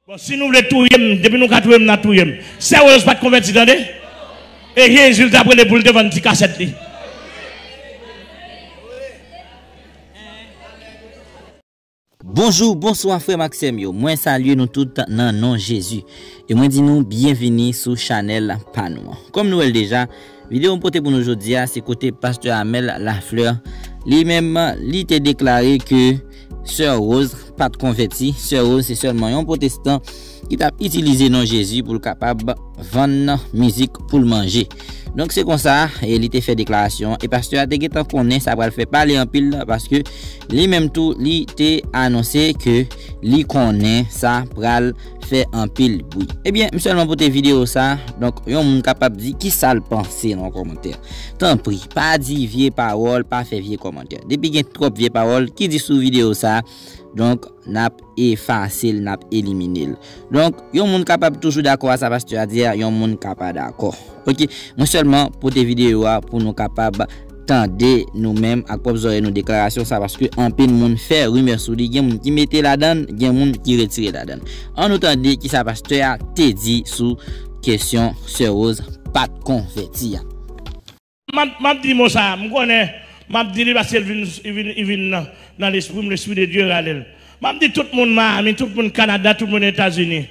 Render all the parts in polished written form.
Bon, si nous voulons tout, depuis nous quatre nous tout, sérieux pas de convertir, attendez? Et Jésus t'a pris les boules devant une cassette. Bonjour, bonsoir frère Maxime yo. Moi salue nous tous dans nom Jésus. Et moi dis nous bienvenue sur Chanel Panou. Comme nous déjà, vidéo portée pour nous aujourd'hui, c'est côté pasteur Amel Lafleur. Lui-même, il t'a déclaré que Sœur Rose pas de converti. Sœur Rose c'est seulement un protestant qui t'a utilisé nom Jésus pour capable vendre musique pour le manger. Donc c'est comme ça, et il t'a fait déclaration et pasteur a dit qu'on ça va le faire parler en pile parce que lui même tout il t'a annoncé que lui connaît ça pral fait en pile bruit. Eh bien, seulement pour tes vidéos ça, donc yon moun capable dire qui ça le penser dans commentaire. Tant pis, pas dire vieille parole, pas faire vieux commentaire. Depuis qu'il y a trop vieille parole qui dit sous vidéo ça, donc n'a effacé, n'a éliminé. Donc yon moun capable toujours d'accord à ça parce que tu as dit yon moun capable d'accord. OK, moi seulement pour tes vidéos pour nous capable tendez nous-mêmes à quoi nos déclarations ça parce que en pile monde fait rumeur sur lui, gen moun qui mettait la donne, gen moun qui retire la donne. En entendez qui ça pasteur a te dit sous question Sœur Rose pas de converti. M'a dit moi ça, me connais, m'a dit parce qu'il vient dans l'esprit de Dieu râle. M'a dit tout le monde Miami, tout le monde Canada, tout le monde États-Unis.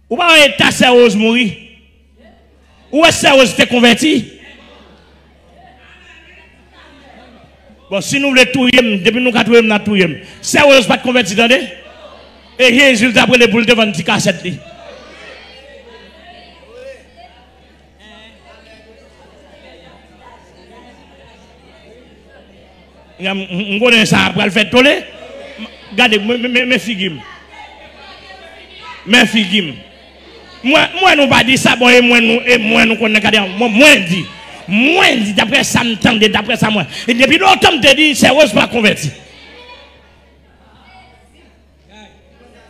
Ou pas état Sœur Rose mourir? Ou est Sœur Rose t'es converti? Bon, si nous voulons tout, depuis nous quatre nous tout, sérieux pas de convertir, attendez? Et Jésus t'a pris les boules devant une cassette. On connaît ça, après le fait toller. Regardez, mes filles. Mes filles. Moi, nous pas dit ça, bon, et moi, nous connaissons, moi, dit. Moi, d'après ça, m'entendez, d'après ça, moi. Et depuis longtemps, je te dis, c'est Rose pas converti.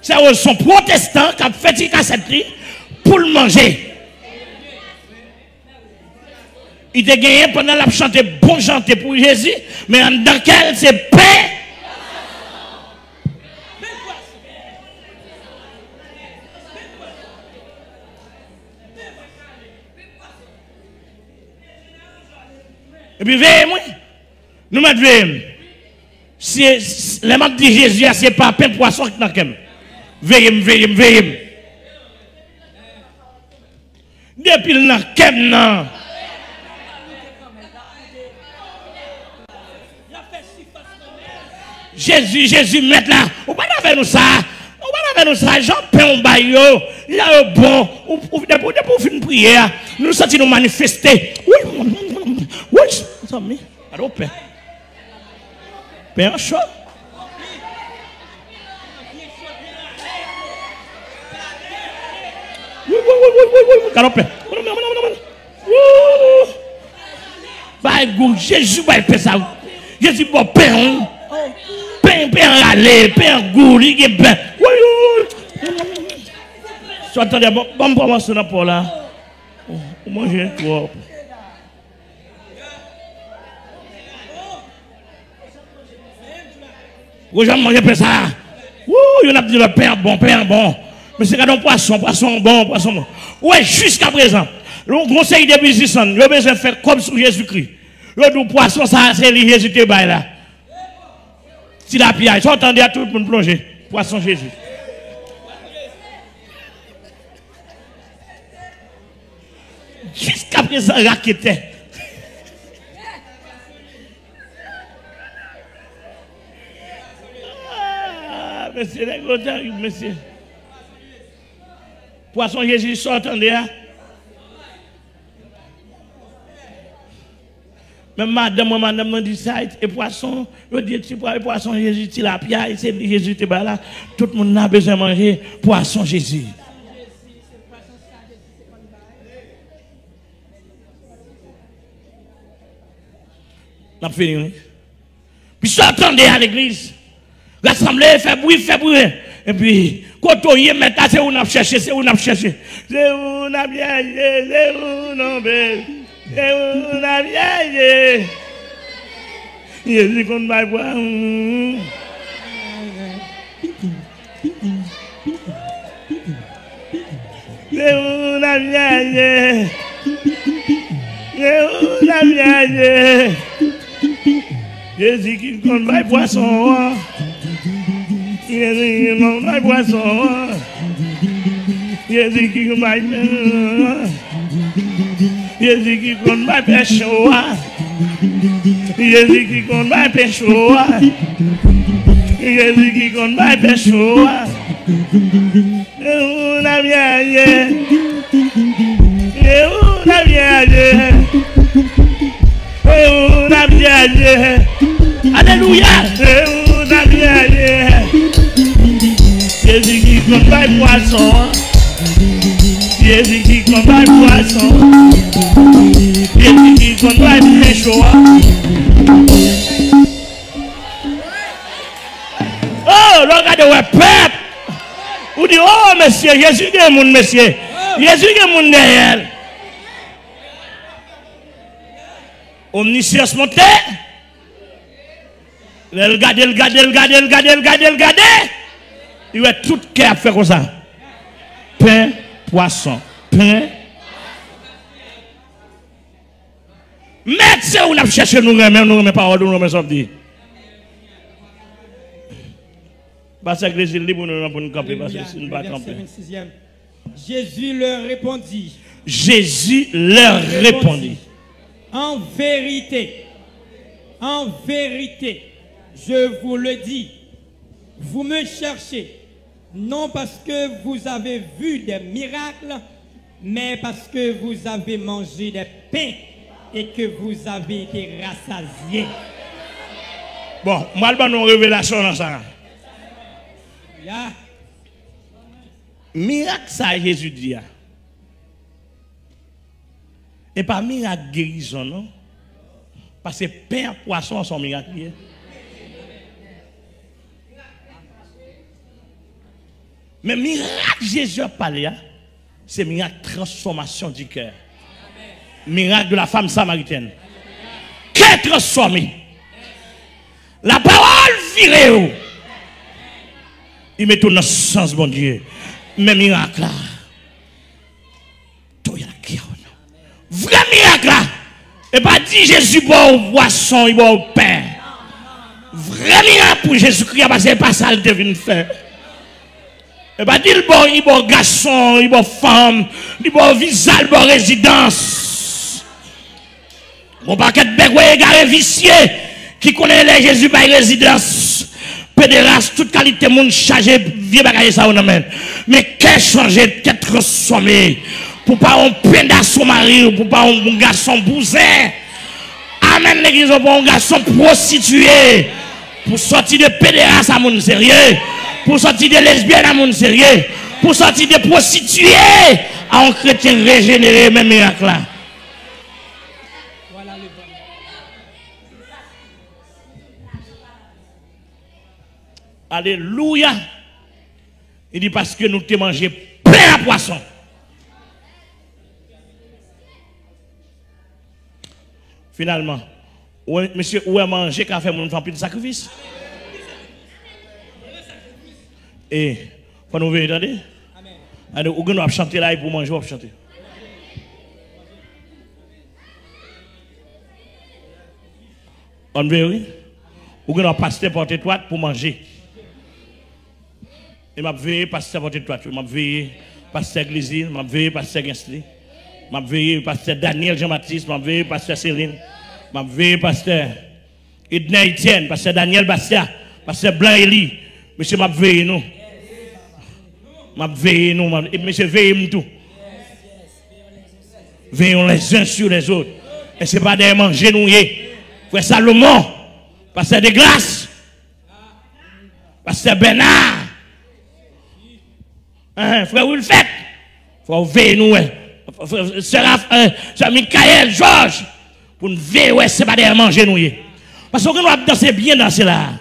C'est Rose sont protestants qui ont fait des cassettes pour le manger. Il te gagné pendant la chanter bon chanter pour Jésus, mais dans quel c'est paix. Et puis, veillez-moi. Nous mettons veillez. Si les membres de Jésus, c'est pas pain poisson qui n'a qu'aime. Veillez. Depuis le n'a qu'aime, non. Jésus, met là. On va pas faire nous ça. Jean pain au baillot. Là, bon. Pour une prière. Nous sentons nous manifester. Oui, ça me. Alors, pain. Pain chaud. Oui. Alors, pain. Bah, Jésus va faire ça. Jésus va pain. Pain râler, pain goût, il est pain. Oui. So, attendez, bon, pour ça pour là. Vous mangez trop. Vous avez mangé ça. Ouh, il y en a dit le pain bon. Mais c'est quand poisson bon. Ouais, jusqu'à présent, le conseil des musiciens, il a besoin de faire comme sur Jésus-Christ. Le dit poisson, ça, c'est le Jésus qui est là. Si la pièce, vous entendez à tout le monde plonger. Poisson Jésus. Jusqu'à présent, raquette. Monsieur. Poisson Jésus, ça entendez. Même madame m'a dit ça, et poisson, je dis, poisson Jésus, tilapia, c'est Jésus, tu es là. Tout le monde a besoin de manger poisson Jésus. On a fini. Puis ça attendez à l'église. L'assemblée fait bruit. Et puis, quand on y est maintenant, c'est où on a cherché. C'est où on a bien, c'est où on a bien. Jésus qu'on va voir. Jésus qui compte poisson. Jésus qui compte poisson. Jésus qui compte Jésus qui compte pêche. Jésus qui compte pêche. Jésus qui compte pêche. Una viaje. Una viaje. Una viaje. Alléluia. Una viaje. Jésus qui compte poisson. Jésus qui compte poisson. Jésus qui compte pêche. Oh, regardez ouais peuple. Vous dites, oh, monsieur, Jésus est mon monsieur. Jésus est mon derrière. Omniscience montée. Regardez. Il va tout cœur faire comme ça. Pain, poisson, pain. Médecin, on a cherché nous remet parole, nous remet sorti. Parce que l'église est libre pour nous camper. Jésus leur répondit. Jésus leur répondit. En vérité, je vous le dis, vous me cherchez, non parce que vous avez vu des miracles, mais parce que vous avez mangé des pains et que vous avez été rassasiés. Bon, moi, je vais nous révélation dans ça. Yeah. Miracle ça Jésus dit. Et pas miracle guérison non. Parce que pain et poisson sont miracles. Mais miracle Jésus a parlé, c'est miracle transformation du cœur. Miracle de la femme samaritaine. Qu'est transformé. La parole virée. Il met tout dans le sens, bon Dieu. Mais miracle là. Tout y a qui vrai miracle là. Et pas dit Jésus boit au poisson, il boit au pain. Vrai miracle pour Jésus-Christ, parce que c'est pas ça qu'il devine faire. Et pas dit il boit garçon, il boit femme, il boit visage, il boit résidence. Bon paquet de bègues égaré vicieux qui connaît les Jésus par résidence. Pédéraste, toute qualité monde chargé, vieux bagaille ça on amène. Mais qu'est changé, qu'est transformé pour pas un pédas son mari, pour pas un garçon bousin. Amen l'église pour un garçon prostitué. Pour sortir de pédéraste à mon sérieux, pour sortir de lesbienne à mon sérieux, pour sortir de prostituée à un chrétien régénéré, même miracle là. Alléluia. Il dit parce que nous t'ai mangé pain à poisson. Finalement, monsieur, où est manger qu'a fait mon famille de sacrifice? Et, quand nous venons entendre, allez, où nous chanter là pour manger, on va chanter. On veut, oui? Où nous passer porter toile pour manger. Et m'a veillé pasteur porter toile, m'a veillé pasteur Glisine, m'a veillé pasteur Gensli, m'a veillé pasteur Daniel Jean-Baptiste, m'a veillé pasteur Céline, m'a veillé pasteur Edna Etienne, pasteur Daniel Bastia, pasteur Blanc Eli, monsieur m'a veillé nous. M'a veillé nous, monsieur veillez tout. Veillons les uns sur les autres. Et ce n'est pas des manger nous. Frère Salomon, pasteur de grâce, pasteur Bernard, frère Wilfette, frère veiller nous. Sœur Michael, Georges, pour nous veiller, ce n'est pas des manger nous. Parce que nous avons dansé bien dans cela.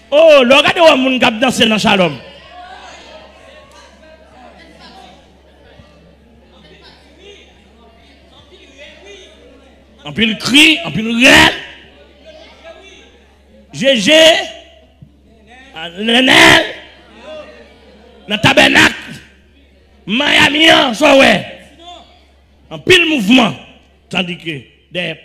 Oh, regardez où nous avons dansé dans Shalom. En pile cri, en pile réel. GG, Lenel, dans le tabernacle, Miami, ça ouais. En pile mouvement. Tandis que des